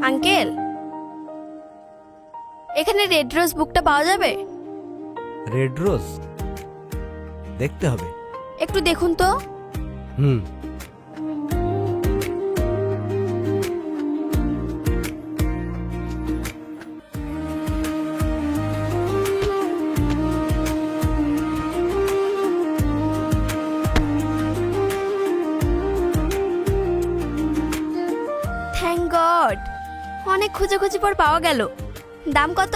Uncle, এখানে red rose বুকটা পাওয়া যাবে? রেড রোজ দেখতে হবে। একটু দেখুন তো। হুম। থ্যাংক গড, অনেক খোঁজাখুঁজি পর পাওয়া গেল। দাম কত?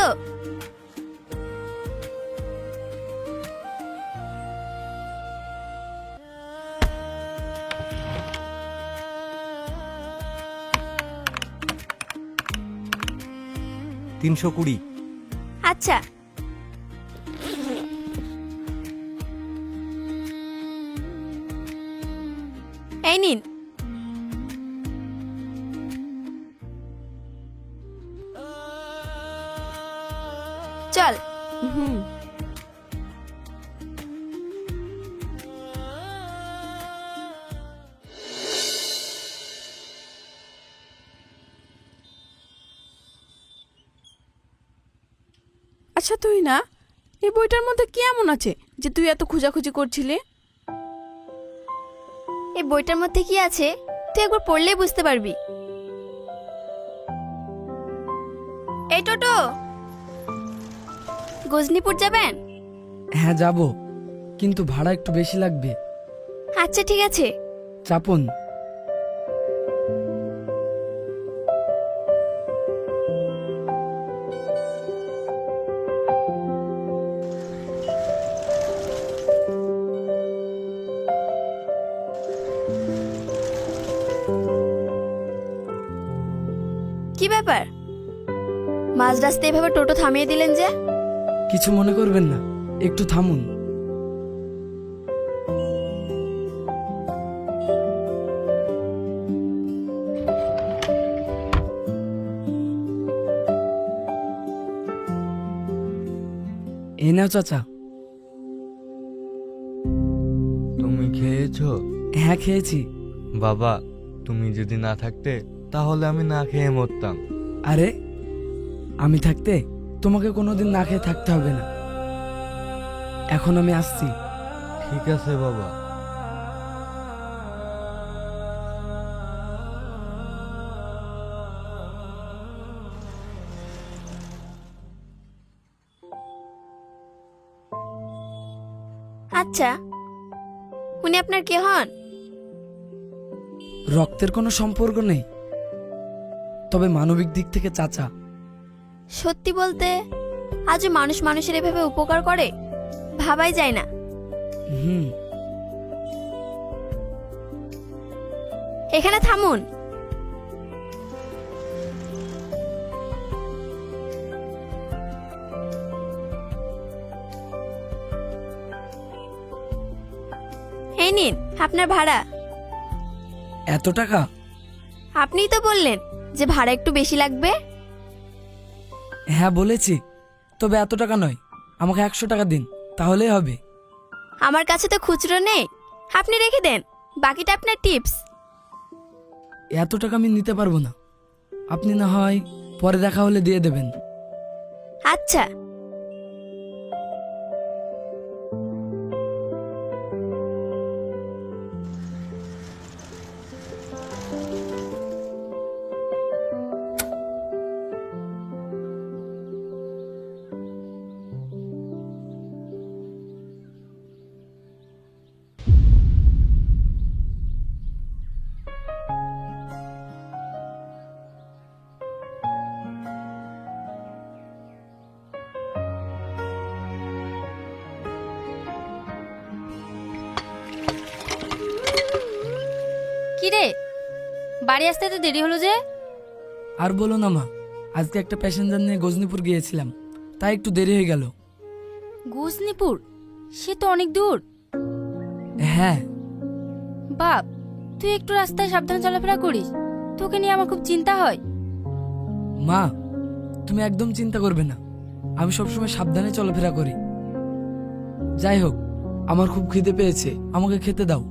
$320। আচ্ছা, এই নিন। চল। হুম। আচ্ছা তুই না, এই বইটার মধ্যে কি এমন আছে যে তুই এত খোঁজাখুঁজি করছিলি? এই বইটার মধ্যে কি আছে তুই একবার পড়লেই বুঝতে পারবি। এই টোটো, গজনীপুর যাবেন? হ্যাঁ যাব, কিন্তু ভাড়া একটু বেশি লাগবে। আচ্ছা ঠিক আছে। চাপন। কি ব্যাপার, মাঝ রাস্তায় এভাবে টোটো থামিয়ে দিলেন যে? কিছু মনে করবেন না, একটু থামুন। এই নাও চাচা। তুমি খেয়েছো? হ্যাঁ খেয়েছি। বাবা, তুমি যদি না থাকতে তাহলে আমি না খেয়ে মরতাম। আরে আমি থাকতে তোমাকে কোনোদিন না খেয়ে থাকতে হবে না। এখন আমি আসছি। ঠিক আছে বাবা। আচ্ছা, উনি আপনার কে হন? রক্তের কোনো সম্পর্ক নেই, তবে মানবিক দিক থেকে চাচা। সত্যি বলতে আজও মানুষ মানুষের এভাবে উপকার করে ভাবাই যায় না। হুম। এখানে থামুন। এই নিন আপনার ভাড়া। এত টাকা? আপনিই তো বললেন যে ভাড়া একটু বেশি লাগবে। হ্যাঁ বলেছি, তবে এত টাকা নয়, আমাকে 100 টাকা দিন, তাহলেই হবে। আমার কাছে তো খুচরো নেই, আপনি রেখে দেন, বাকিটা আপনার টিপস। এত টাকা আমি নিতে পারবো না, আপনি না হয় পরে দেখা হলে দিয়ে দেবেন। আচ্ছা। কি রে, বাড়ি আসতে তো দেরি হলো যে? আর বলো না মা, আজকে একটা প্যাসেঞ্জার নিয়ে গজনীপুর গিয়েছিলাম, তাই একটু দেরি হয়ে গেল। গজনীপুর? সে তো অনেক দূর। হ্যাঁ। বাপ, তুই একটু রাস্তায় সাবধানে চলাফেরা করিস, তোকে নিয়ে আমার খুব চিন্তা হয়। মা তুমি একদম চিন্তা করবে না, আমি সবসময় সাবধানে চলাফেরা করি। যাই হোক, আমার খুব খিদে পেয়েছে, আমাকে খেতে দাও।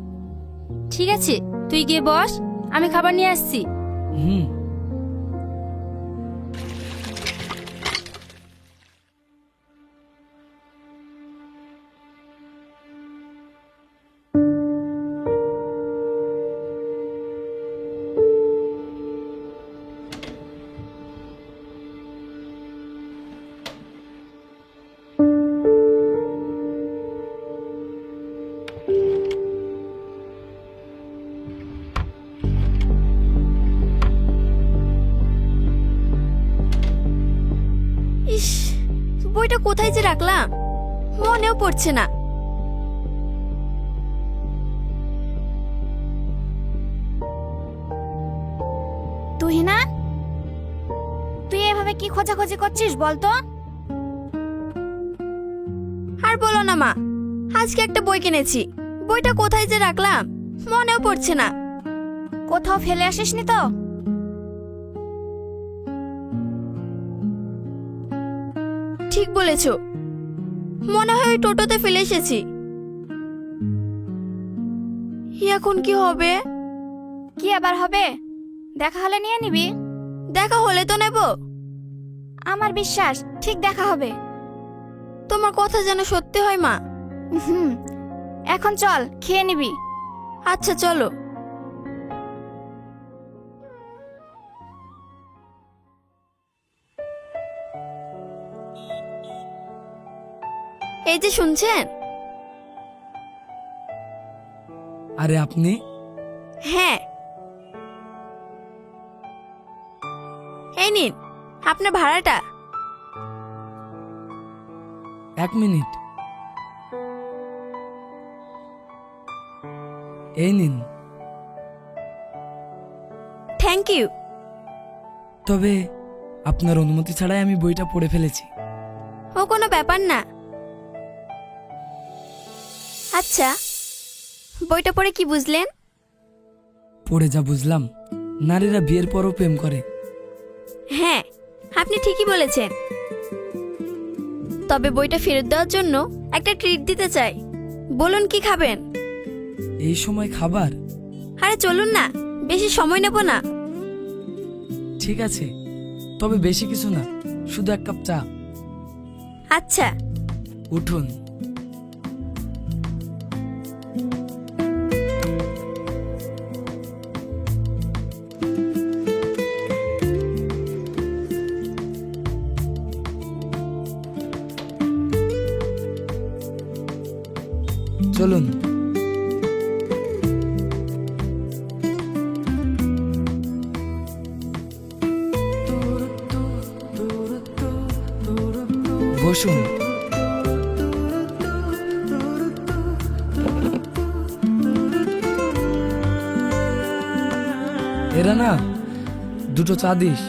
ঠিক আছে, তুই গিয়ে বস, আমি খাবার নিয়ে আসছি। হুম। কোথায় যে রাখলাম মনেও পড়ছে না। তুহিনা, তুই এভাবে কি খোঁজাখুঁজি করছিস বলতো? আর বলো না মা, আজকে একটা বই কিনেছি, বইটা কোথায় যে রাখলাম মনেও পড়ছে না। কোথাও ফেলে আসিসনি তো? ঠিক বলেছো, মনে হয় ওই টোটোতে ফেলে এসেছি। এখন কি হবে? কি আবার হবে? দেখা হলে নিয়ে নিবি। দেখা হলে তো নেব। আমার বিশ্বাস ঠিক দেখা হবে। তোমার কথা যেন সত্যি হয় মা। হুম, এখন চল খেয়ে নিবি। আচ্ছা চলো। এই যে শুনছেন? আরে আপনি? হ্যাঁ, এই নিন আপনার ভাড়াটা। 1 মিনিট, এই নিন। Thank you. তবে আপনার অনুমতি ছাড়াই আমি বইটা পড়ে ফেলেছি। ও কোনো ব্যাপার না। আচ্ছা, বইটা পড়ে কি বুঝলেন? পড়ে যা বুঝলাম, নারীরা বিয়ের পরও প্রেম করে। হ্যাঁ, আপনি ঠিকই বলেছেন। তবে বইটা ফেরত দেওয়ার জন্য একটা ট্রিট দিতে চাই। বলুন কি খাবেন? এই সময় খাবার? আরে চলুন না, বেশি সময় নেব না। ঠিক আছে, তবে বেশি কিছু না, শুধু 1 কাপ চা। আচ্ছা। উঠুন। চলুন। বসুন। এরা না, 2টো চা দিস।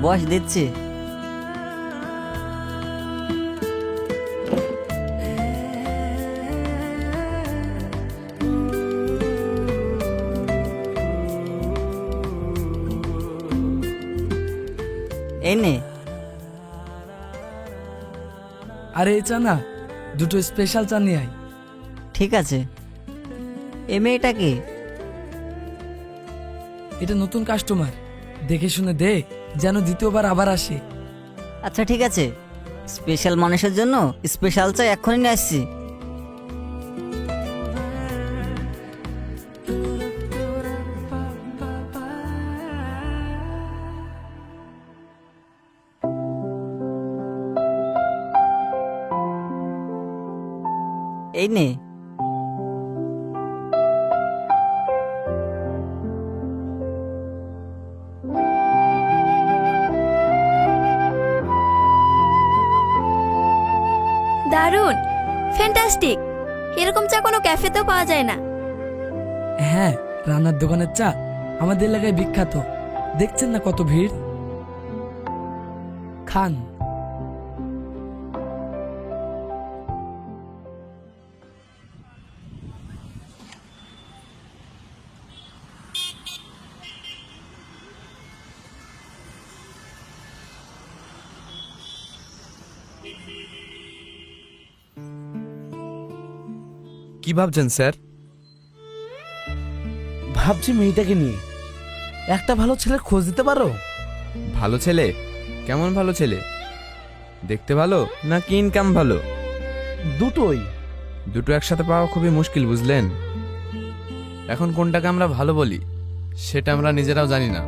বস দিচ্ছি। এই নে। আরে এই চা না, 2টো স্পেশাল চা নিয়ে আয়। ঠিক আছে। এই মেয়েটা কি? এটা নতুন কাস্টমার, দেখে শুনে দে, যেন দ্বিতীয়বার আবার আসে। আচ্ছা ঠিক আছে, স্পেশাল মানুষের জন্য স্পেশাল চা এক্ষুনি নিয়ে আসছি। এই নে। দারুণ, ফ্যান্টাস্টিক। এরকম চা কোনো ক্যাফেতেও পাওয়া যায় না। হ্যাঁ, রান্নার দোকানের চা আমাদের এলাকায় বিখ্যাত। দেখছেন না কত ভিড়। খান। কি ভাবছেন স্যার? ভাবছি মেয়েটাকে নিয়ে একটা ভালো ছেলে খোঁজ দিতে পারো? ভালো ছেলে? কেমন ভালো ছেলে? দেখতে ভালো নাকি ইনকাম ভালো? দুটোই। দুটো একসাথে পাওয়া খুবই মুশকিল, বুঝলেন? এখন কোনটাকে আমরা ভালো বলি সেটা আমরা নিজেরাও জানি না।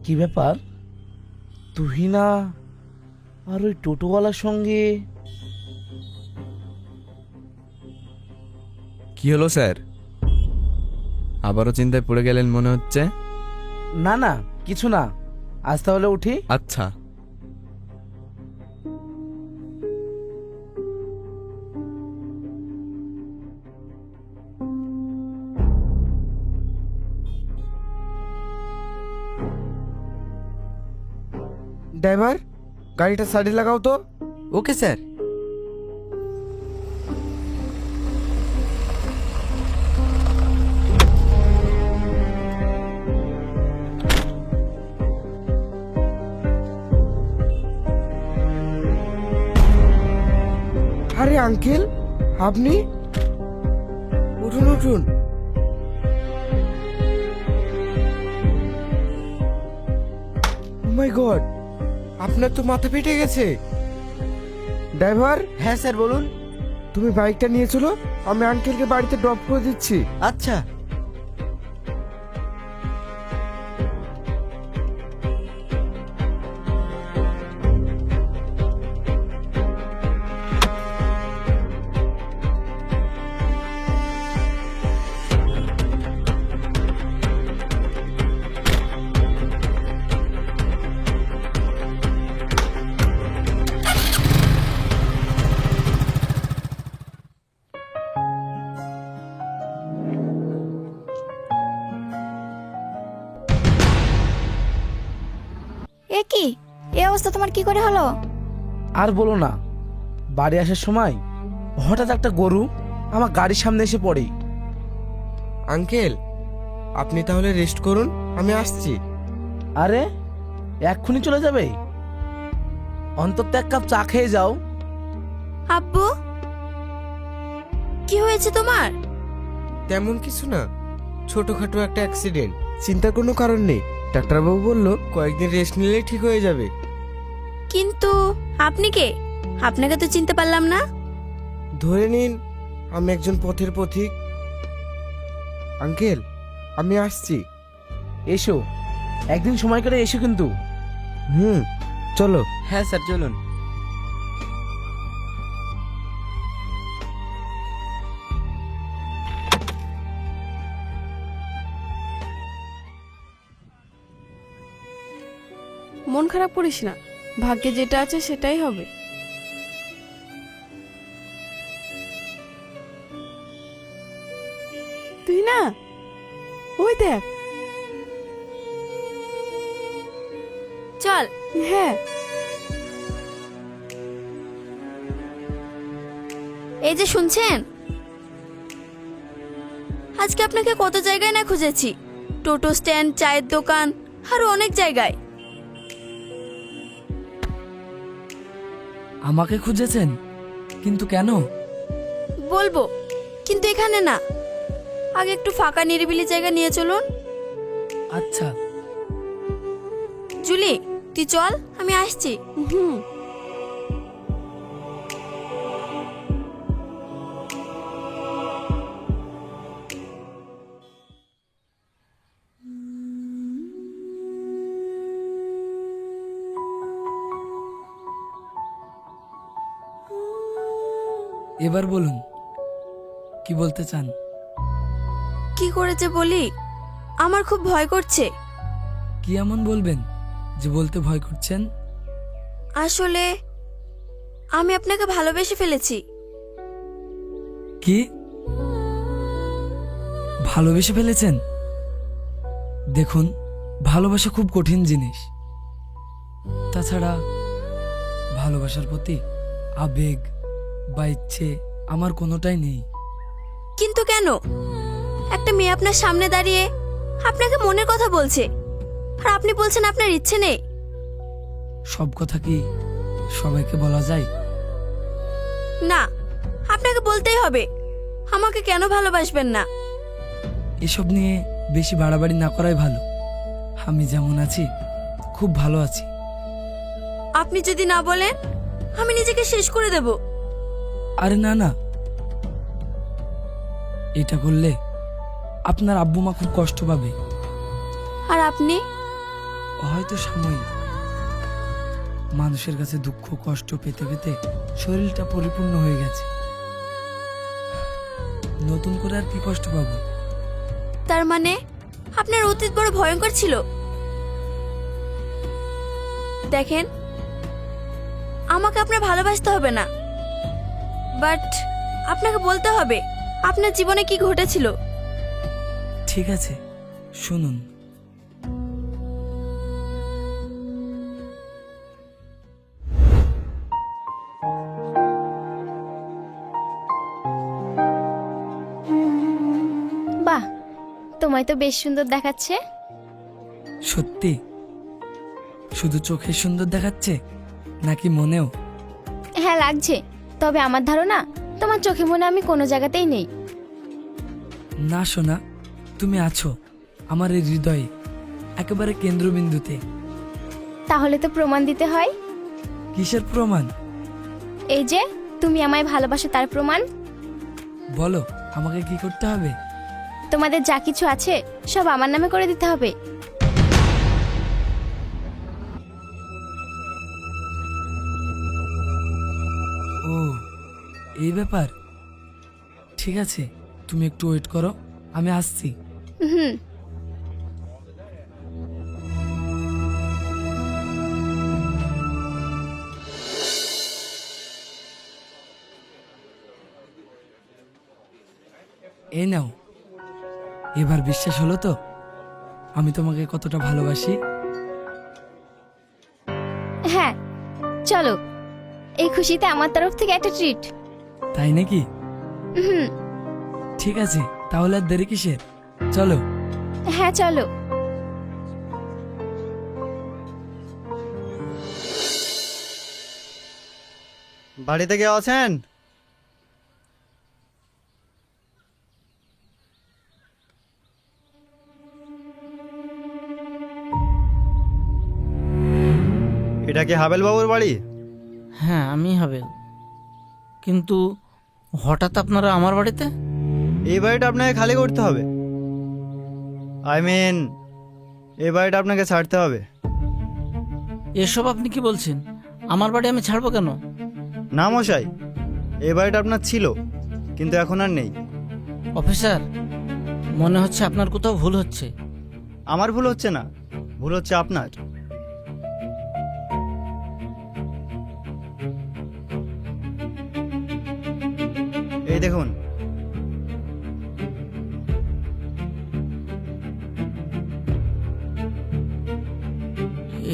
কি ব্যাপার? তুহিনা আর ওই টোটোওয়ালার সঙ্গে কি হলো স্যার? আবারও চিন্তায় পড়ে গেলেন মনে হচ্ছে। না না কিছু না, আজ তাহলে উঠি। আচ্ছা। ড্রাইভার, গাড়িটা সাইডে লাগাও তো। Okay sir. আরে আঙ্কেল, আপনি উঠুন উঠুন। মাই গড, আপনার তো মাথা ফেটে গেছে। ড্রাইভার। হ্যাঁ স্যার বলুন। তুমি বাইকটা নিয়ে চলো, আমি আঙ্কেলকে বাড়িতে ড্রপ করে দিচ্ছি। আচ্ছা। এ কি, এ অবস্থা তোমার কি করে হলো? আর বলো না, বাড়ি আসার সময় হঠাৎ একটা গরু আমার গাড়ির সামনে এসে পড়ে। আঙ্কেল, আপনি তাহলে রেস্ট করুন, আমি আসছি। আরে এক্ষুনি চলে যাবে? অন্তত এক কাপ চা খেয়ে যাও। আব্বু, কি হয়েছে তোমার? তেমন কিছু না, ছোটখাটো একটা অ্যাক্সিডেন্ট, চিন্তার কোনো কারণ নেই। ডাক্তারবাবু বলল কয়েকদিন রেস্ট নিলেই ঠিক হয়ে যাবে। কিন্তু আপনি কে? আপনাকে তো চিনতে পারলাম না। ধরে নিন আমি একজন পথের পথিক। আঙ্কেল, আমি আসছি। এসো, একদিন সময় করে এসো কিন্তু। চলো। হ্যাঁ স্যার চলুন। মন খারাপ করিস না, ভাগ্যে যেটা আছে সেটাই হবে। তুই না, ওই দেখ। চল। হ্যাঁ। এই যে শুনছেন, আজকে আপনাকে কত জায়গায় না খুঁজেছি, টোটো স্ট্যান্ড, চায়ের দোকান, আরো অনেক জায়গায়। আমাকে খুঁজেছেন? কিন্তু কেন? বলবো, কিন্তু এখানে না। আগে একটু ফাঁকা নিরিবিলি জায়গা নিয়ে চলুন। আচ্ছা। জুলি, তুই চল, আমি আসছি। হুম। এবার বলুন, কি বলতে চান? কি করে যে বলি, আমার খুব ভয় করছে। কি এমন বলবেন যে বলতে ভয় করছেন? আসলে আমি আপনাকে ভালোবেসে ফেলেছি। কি? ভালোবেসে ফেলেছেন? দেখুন, ভালোবাসা খুব কঠিন জিনিস। তাছাড়া ভালোবাসার প্রতি আবেগ বা ইচ্ছে আমার কোনোটাই নেই। কিন্তু কেন? একটা মেয়ে আপনার সামনে দাঁড়িয়ে আপনাকে মনের কথা বলছে, আর আপনি বলছেন আপনার ইচ্ছে নেই। সব কথা কি সবাইকে বলা যায়? না, আপনাকে বলতেই হবে। আমাকে কেন ভালোবাসবেন না? এসব নিয়ে বেশি বাড়াবাড়ি না করাই ভালো। আমি যেমন আছি খুব ভালো আছি। আপনি যদি না বলেন, আমি নিজেকে শেষ করে দেব। আরে না না, এটা করলে আপনার আব্বু মা খুব কষ্ট পাবে। আর আপনি? হয়তো সাময়িক, মানুষের কাছে দুঃখ কষ্ট পেতে পেতে শরীরটা পরিপূর্ণ হয়ে গেছে। নতুন করে আর কি কষ্ট পাবো? তার মানে আপনার অতীত বড় ভয়ঙ্কর ছিল। দেখেন, আমাকে আপনার ভালোবাসতে হবে না, বাট আপনাকে বলতে হবে আপনার জীবনে কি ঘটেছিল। ঠিক আছে, শুনুন। বাহ, তোমায় তো বেশ সুন্দর দেখাচ্ছে। সত্যি? শুধু চোখে সুন্দর দেখাচ্ছে নাকি মনেও? হ্যাঁ লাগছে, তবে আমার ধারণা তোমার চোখে মনে আমি কোনো জায়গাতেই নেই। না সোনা, তুমি আছো আমার এই হৃদয়ে, একেবারে কেন্দ্রবিন্দুতে। তাহলে তো প্রমাণ দিতে হয়। কিসের প্রমাণ? এই যে তুমি আমায় ভালোবাসো তার প্রমাণ। বলো, আমাকে কি করতে হবে? তোমাদের যা কিছু আছে সব আমার নামে করে দিতে হবে। ও, এই ব্যাপার। ঠিক আছে, তুমি একটু ওয়েট করো, আমি আসছি। হুম। এই নাও, এবার বিশ্বাস হলো তো আমি তোমাকে কতটা ভালোবাসি? হ্যাঁ, চলো, এই খুশিতে আমার তরফ থেকে একটা ট্রিট। তাই নাকি? হুম। ঠিক আছে, তাহলে আর দেরি কিসের, চলো। হ্যাঁ চলো। বাড়িতে কেউ আছেন? এটা কি হাবেল বাবুর বাড়ি? হ্যাঁ, আমি হাবেল। কিন্তু হঠাৎ আপনারা আমার বাড়িতে? এই বাড়িটা আপনাকে খালি করতে হবে। এই বাড়িটা আপনাকে ছাড়তে হবে। এসব আপনি কি বলছেন? আমার বাড়ি আমি ছাড়বো কেন? না মশাই, এই বাড়িটা আপনার ছিল, কিন্তু এখন আর নেই। অফিসার, মনে হচ্ছে আপনার কোথাও ভুল হচ্ছে। আমার ভুল হচ্ছে না, ভুল হচ্ছে আপনার। এই দেখুন,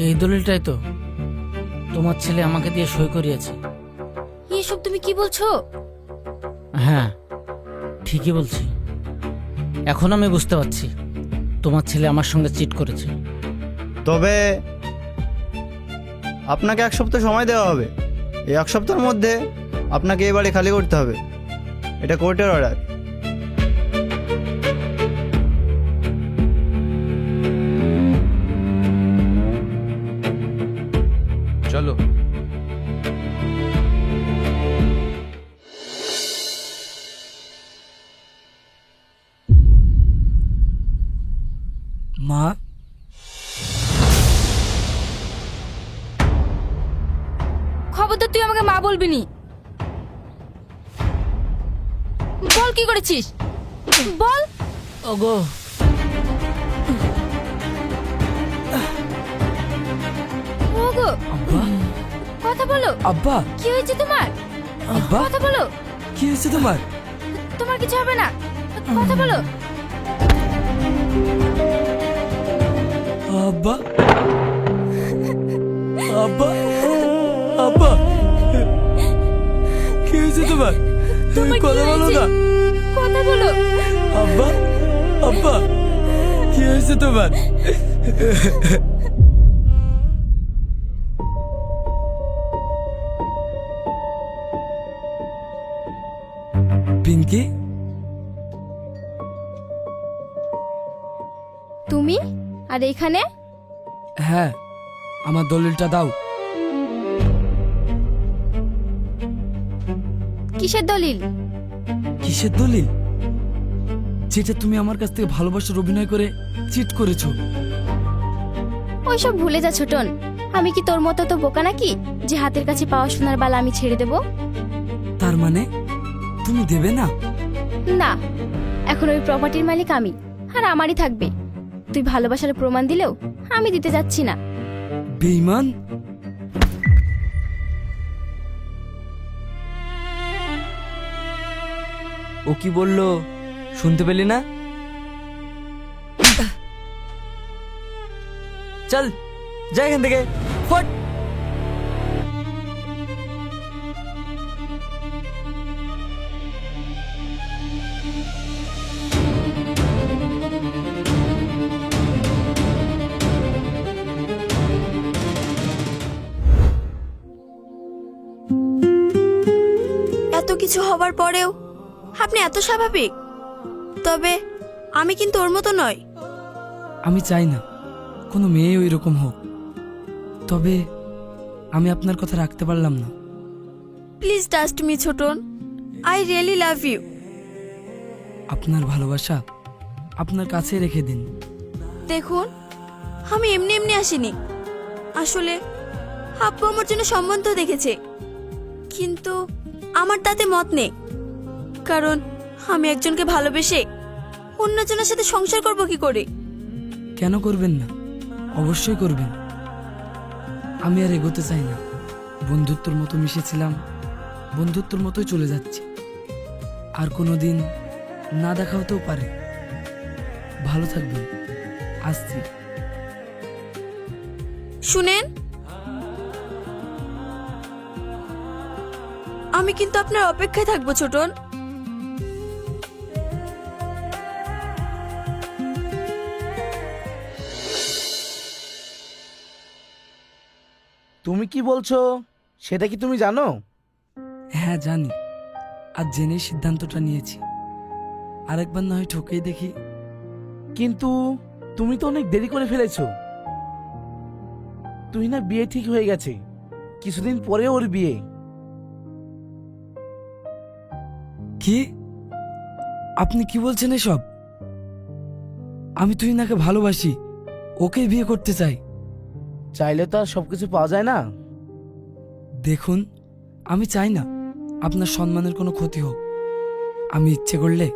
এই দলিলটাই তো তোমার ছেলে আমাকে দিয়ে সই করিয়েছে। এসব তুমি কি বলছো? হ্যাঁ, ঠিকই বলছি। এখন আমি বুঝতে পারছি তোমার ছেলে আমার সঙ্গে চিট করেছে। তবে আপনাকে 1 সপ্তাহ সময় দেওয়া হবে। এই 1 সপ্তাহের মধ্যে আপনাকে এই বাড়ি খালি করতে হবে। এটা কোর্টের অর্ডার। চলো। মা, খবরদার তুই আমাকে মা বলবি নি। বল কি করেছিস, বল। ওগো, ওগো, আব্বা, কথা বলো। আব্বা, কি হয়েছে তোমার? আব্বা, কথা বলো। কি হয়েছে তোমার? তোমার কিছু হবে না, কথা বলো। আব্বা, আব্বা, আব্বা, কি হয়েছে তোমার? তুমি কথা বলো না। কথা বলো। আব্বা, আব্বা, কি হয়েছে তোমার? পিঙ্কি, তুমি আর এইখানে? হ্যাঁ, আমার দলিলটা দাও। কিসের দলিল? কিসের দলিল? যেটা তুমি আমার কাছ থেকে ভালোবাসার অভিনয় করে চিট করেছো। ওইসব ভুলে যা ছোটন, আমি কি তোর মতো তো বোকা নাকি যে হাতের কাছে পাওয়া সোনার বালা আমি ছেড়ে দেব? তার মানে তুমি দেবে না? না, এখন ওই প্রপার্টির মালিক আমি, আর আমারই থাকবে। তুই ভালোবাসার প্রমাণ দিলেও আমি দিতে যাচ্ছি না। বেঈমান! ও কি বললো শুনতে পেলি না? চল যাই এখান থেকে, ফট। এত কিছু হবার পরেও আপনি এত স্বাভাবিক। তবে আমি কিন্তু ওর মতো নয়। আমি চাই না কোনো মেয়ে ওই রকম হোক, তবে আমি আপনার কথা রাখতে পারলাম না। Please trust me Chhotan, I really love you. আপনার ভালোবাসা আপনার কাছে রেখে দিন। দেখুন, আমি এমনি এমনি আসিনি। আসলে আব্বু আমার জন্য সম্বন্ধ দেখেছে, কিন্তু আমার তাতে মত নেই। কারণ আমি একজনকে ভালোবেসে অন্যজনের সাথে সংসার করব কি করে? কেন করবেন না? অবশ্যই করবেন। আমি আর এগোতে চাই না। বন্ধুত্বর মতো মিশেছিলাম, বন্ধুত্বর মতোই চলে যাচ্ছি। আর কোনো দিন না দেখা হতেও পারে। ভালো থাকবেন, আসছি। শুনেন, আমি কিন্তু আপনার অপেক্ষায় থাকবো ছোটন। তুমি কি বলছো সেটা কি তুমি জানো? হ্যাঁ জানি, আর জেনেই সিদ্ধান্তটা নিয়েছি। আরেকবার না হয় ঠকেই দেখি। কিন্তু তুমি তো অনেক দেরি করে ফেলেছো। তুই না বিয়ে ঠিক হয়ে গেছে, কিছুদিন পরে ওর বিয়ে। কি? আপনি কি বলছেন এসব? আমি তুহিনাকে ভালোবাসি, ওকেই বিয়ে করতে চাই। চাইলে তো আর সবকিছু পাওয়া যায় না। দেখুন, আমি চাই না আপনার সম্মানের কোনো ক্ষতি হোক। আমি ইচ্ছে করলে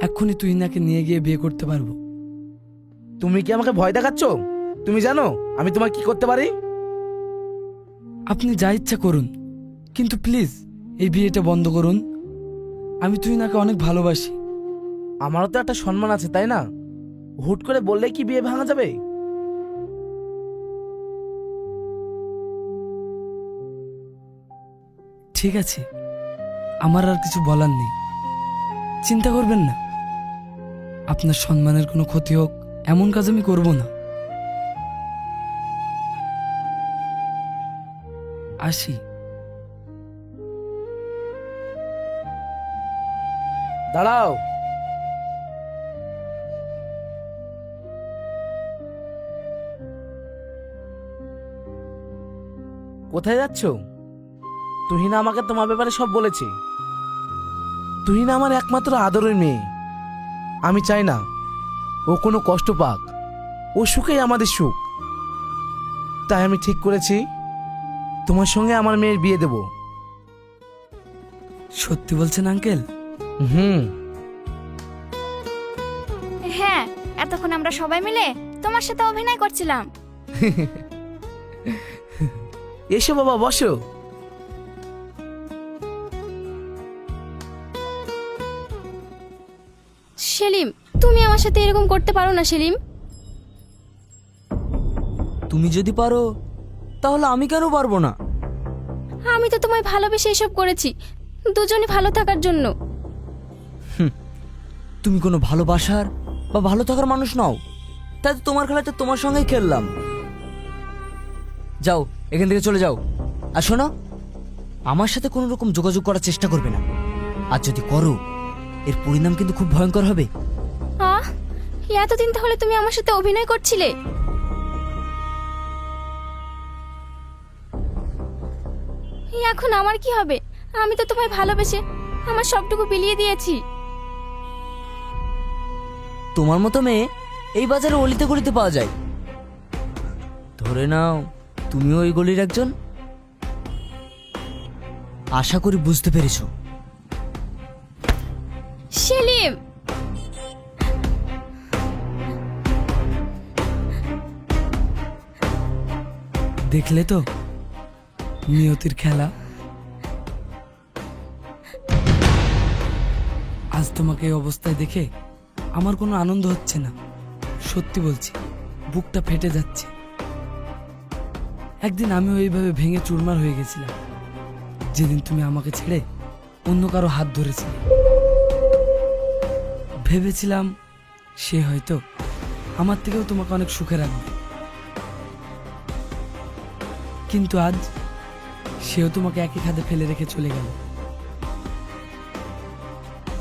এক্ষুনি তুহিনাকে নিয়ে গিয়ে বিয়ে করতে পারবো। তুমি কি আমাকে ভয় দেখাচ্ছ? তুমি জানো আমি তোমার কি করতে পারি? আপনি যা ইচ্ছা করুন, কিন্তু প্লিজ এই বিয়েটা বন্ধ করুন। আমি তুহিনাকে অনেক ভালোবাসি। আমারও তো একটা সম্মান আছে, তাই না? হুট করে বললে কি বিয়ে ভাঙা যাবে? ঠিক আছে, আমার আর কিছু বলার নেই। চিন্তা করবেন না, আপনার সম্মানের কোনো ক্ষতি হোক এমন কাজ আমি করব না। আসি। দাঁড়াও। কোথায় যাচ্ছ? তুহিনা আমাকে তোমার ব্যাপারে সব বলেছে। তুহিনা আমার একমাত্র আদরের মেয়ে। আমি চাই না ও কোনো কষ্ট পাক। ও সুখেই আমাদের সুখ। তাই আমি ঠিক করেছি তোমার সঙ্গে আমার মেয়ের বিয়ে দেব। সত্যি বলছেন আঙ্কেল? হুম। হ্যাঁ, এতক্ষণ আমরা সবাই মিলে তোমার সাথে অভিনয় করছিলাম। এসো বাবা, বসো। সেলিম, তুমি আমার সাথে এরকম করতে পারো না সেলিম। তুমি যদি পারো তাহলে আমি কেন পারবো না? আমি তো তোমায় ভালোবেসে এসব করেছি, দুজনে ভালো থাকার জন্য। তুমি কোনো ভালোবাসার বা ভালো থাকার মানুষ নও, তাই তো তোমার খেলাটা তোমার সঙ্গেই খেললাম। যাও এখান থেকে চলে যাও। আর শোনো, আমার সাথে কোনো রকম যোগাযোগ করার চেষ্টা করবে না। আর যদি করো, এর পরিণাম কিন্তু খুব ভয়ঙ্কর হবে। আহ, এতদিন তাহলে তুমি আমার সাথে অভিনয় করছিলে? এখন আমার কি হবে? আমি তো তোমায় ভালোবেসে আমার সবটুকু বিলিয়ে দিয়েছি। তোমার মতো মেয়ে এই বাজারে অলিতে গলিতে পাওয়া যায়। ধরে নাও তুমিও ওই গলির একজন? আশা করি বুঝতে পেরেছো। সেলিম, দেখলে তো নিয়তির খেলা। আজ তোমাকে এই অবস্থায় দেখে আমার কোনো আনন্দ হচ্ছে না। সত্যি বলছি, বুকটা ফেটে যাচ্ছে। একদিন আমিও এইভাবে ভেঙে চুরমার হয়ে গেছিলাম, যেদিন তুমি আমাকে ছেড়ে অন্য কারো হাত ধরেছিলে। ভেবেছিলাম সে হয়তো আমার থেকেও তোমাকে অনেক সুখে রাখবে, কিন্তু আজ সেও তোমাকে একই খাদে ফেলে রেখে চলে গেল।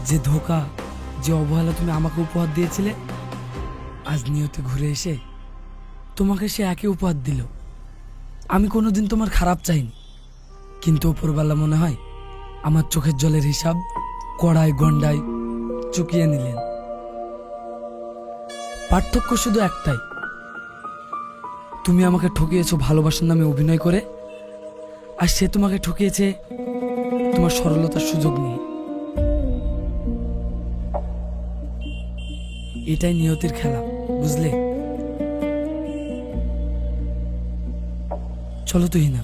যে ধোঁকা, যে অবহেলা তুমি আমাকে উপহার দিয়েছিলে, আজ নিয়তি ঘুরে এসে তোমাকে সে একই উপহার দিল। আমি কোনোদিন তোমার খারাপ চাইনি, কিন্তু ওপরবেলা মনে হয় আমার চোখের জলের হিসাব কড়াই গন্ডায় চুকিয়ে নিলেন। পার্থক্য শুধু একটাই, তুমি আমাকে ঠকিয়েছো ভালোবাসার নামে অভিনয় করে, আর সে তোমাকে ঠকিয়েছে তোমার সরলতার সুযোগ নিয়ে। এটাই নিয়তির খেলা, বুঝলে? চলো তুহিনা,